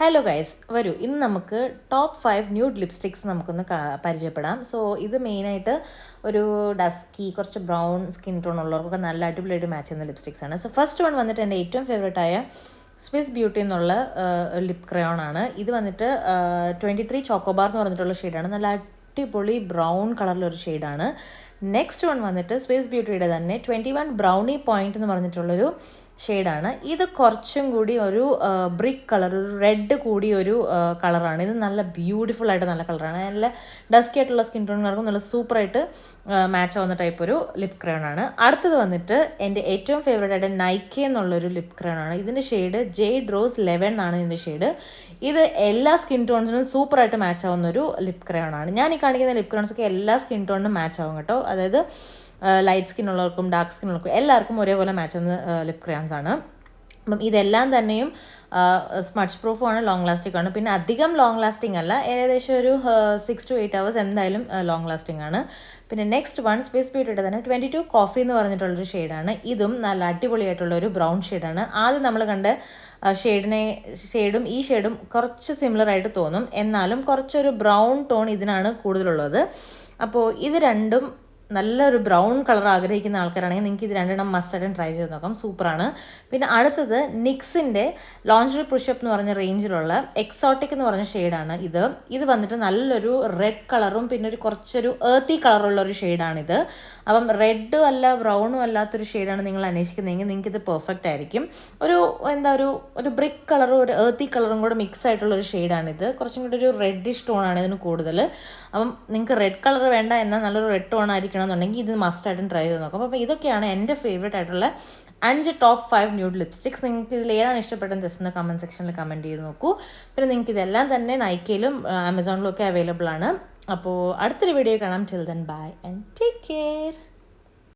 Hello guys, വരൂ ഇന്ന് നമുക്ക് ടോപ്പ് 5 ന്യൂഡ് ലിപ്സ്റ്റിക്സ് നമുക്കൊന്ന് പരിചയപ്പെടാം. സോ ഇത് മെയിനായിട്ട് ഒരു ഡസ്കി കുറച്ച് ബ്രൗൺ സ്കിൻ ടോൺ ഉള്ളവർക്കൊക്കെ നല്ല അടിപൊളിയായിട്ട് മാച്ച് ചെയ്യുന്ന ലിപ്സ്റ്റിക്സ് ആണ്. സോ ഫസ്റ്റ് വൺ വന്നിട്ട് എൻ്റെ ഏറ്റവും ഫേവറേറ്റ് ആയ സ്വിസ് ബ്യൂട്ടി എന്നുള്ള ലിപ് ക്രയോൺ ആണ്. ഇത് വന്നിട്ട് 23 ചോക്കോബാർ എന്ന് പറഞ്ഞിട്ടുള്ള ഷെയ്ഡാണ്. നല്ല അടിപൊളി ബ്രൗൺ കളറിലൊരു ഷെയ്ഡാണ്. നെക്സ്റ്റ് വൺ വന്നിട്ട് സ്വിസ് ബ്യൂട്ടിയുടെ തന്നെ 21 ബ്രൗണി പോയിന്റ് എന്ന് പറഞ്ഞിട്ടുള്ളൊരു ഷെയ്ഡാണ്. ഇത് കുറച്ചും കൂടി ഒരു ബ്രിക്ക് കളർ, ഒരു റെഡ് കൂടി ഒരു കളറാണ്. ഇത് നല്ല ബ്യൂട്ടിഫുൾ ആയിട്ട് നല്ല കളറാണ്. നല്ല ഡസ്കി ആയിട്ടുള്ള സ്കിൻ ടോണുകാർക്കും നല്ല സൂപ്പറായിട്ട് മാച്ച് ആവുന്ന ടൈപ്പ് ഒരു ലിപ് ക്രയോൺ ആണ്. അടുത്തത് വന്നിട്ട് എൻ്റെ ഏറ്റവും ഫേവറേറ്റ് ആയിട്ട് നൈക്കി എന്നുള്ളൊരു ലിപ് ക്രയോൺ ആണ്. ഇതിൻ്റെ ഷെയ്ഡ് ജെയ്ഡ് റോസ് 11 എന്നാണ് ഇതിൻ്റെ ഷെയ്ഡ്. ഇത് എല്ലാ സ്കിൻ ടോൺസിനും സൂപ്പറായിട്ട് മാച്ച് ആവുന്ന ഒരു ലിപ് ക്രയോൺ ആണ്. ഞാൻ ഈ കാണിക്കുന്ന ലിപ് ക്രയോൺസ് ഒക്കെ എല്ലാ സ്കിൻ ടോണിനും മാച്ച് ആവും കേട്ടോ. അതായത് ലൈറ്റ് സ്കിൻ ഉള്ളവർക്കും ഡാർക്ക് സ്കിൻ ഉള്ളവർക്കും എല്ലാവർക്കും ഒരേപോലെ മാച്ച് ചെയ്യുന്ന ലിപ് ക്രയോൺസ് ആണ്. അപ്പം ഇതെല്ലാം തന്നെയും സ്മച്ച് പ്രൂഫുമാണ്, ലോങ് ലാസ്റ്റിംഗ് ആണ്. പിന്നെ അധികം ലോങ് ലാസ്റ്റിംഗ് അല്ല, ഏകദേശം ഒരു 6 to 8 hours എന്തായാലും ലോങ് ലാസ്റ്റിംഗ് ആണ്. പിന്നെ നെക്സ്റ്റ് വൺ സ്വിസ് ബ്യൂട്ടിയുടെ തന്നെ 22 കോഫി എന്ന് പറഞ്ഞിട്ടുള്ളൊരു ഷെയ്ഡാണ്. ഇതും നല്ല അടിപൊളിയായിട്ടുള്ളൊരു ബ്രൗൺ ഷെയ്ഡാണ്. ആദ്യം നമ്മൾ കണ്ട ഷെയ്ഡും ഈ ഷെയ്ഡും കുറച്ച് സിമിലർ ആയിട്ട് തോന്നും, എന്നാലും കുറച്ചൊരു ബ്രൗൺ ടോൺ ഇതിനാണ് കൂടുതലുള്ളത്. അപ്പോൾ ഇത് രണ്ടും നല്ലൊരു ബ്രൗൺ കളർ ആഗ്രഹിക്കുന്ന ആൾക്കാരാണെങ്കിൽ നിങ്ങൾക്ക് ഇത് രണ്ടെണ്ണം മസ്റ്റായിട്ടും ട്രൈ ചെയ്ത് നോക്കാം, സൂപ്പറാണ്. പിന്നെ അടുത്തത് നിക്സിൻ്റെ ലോഞ്ചറി പുഷപ്പ് എന്ന് പറഞ്ഞ റേഞ്ചിലുള്ള എക്സോട്ടിക് എന്ന് പറഞ്ഞ ഷെയ്ഡാണ് ഇത് വന്നിട്ട് നല്ലൊരു റെഡ് കളറും പിന്നെ ഒരു കുറച്ചൊരു ഏർത്തി കളറുള്ള ഒരു ഷെയ്ഡാണിത്. അപ്പം റെഡും അല്ല ബ്രൗണും അല്ലാത്തൊരു ഷെയ്ഡാണ് നിങ്ങൾ അന്വേഷിക്കുന്നതെങ്കിൽ നിങ്ങൾക്ക് ഇത് പെർഫെക്റ്റ് ആയിരിക്കും. ഒരു ബ്രിക്ക് കളറും ഒരു ഏർത്തി കളറും കൂടെ മിക്സ് ആയിട്ടുള്ള ഒരു ഷെയ്ഡാണിത്. കുറച്ചും കൂടി ഒരു റെഡിഷ് ടോണാണ് ഇതിന് കൂടുതൽ. അപ്പം നിങ്ങൾക്ക് റെഡ് കളർ വേണ്ട എന്നാൽ നല്ലൊരു റെഡ് ടോൺ ആയിരിക്കണം എന്നുണ്ടെങ്കിൽ ഇത് മസ്റ്റായിട്ടും ട്രൈ ചെയ്ത് നോക്കാം. അപ്പോൾ ഇതൊക്കെയാണ് എൻ്റെ ഫേവറേറ്റ് ആയിട്ടുള്ള 5 ടോപ്പ് 5 ന്യൂഡ് ലിപ്സ്റ്റിക്സ്. നിങ്ങൾക്ക് ഇതിൽ ഏതാണ് ഇഷ്ടപ്പെട്ടെന്ന് ജസ്റ്റ് ഒന്ന് കമൻറ്റ് സെക്ഷനിൽ കമൻറ്റ് ചെയ്ത് നോക്കൂ. പിന്നെ നിങ്ങൾക്ക് ഇതെല്ലാം തന്നെ നൈക്കയിലും ആമസോണിലും ഒക്കെ അവൈലബിൾ ആണ്. അപ്പോൾ അടുത്തൊരു വീഡിയോ കാണാം. Till then bye and take care.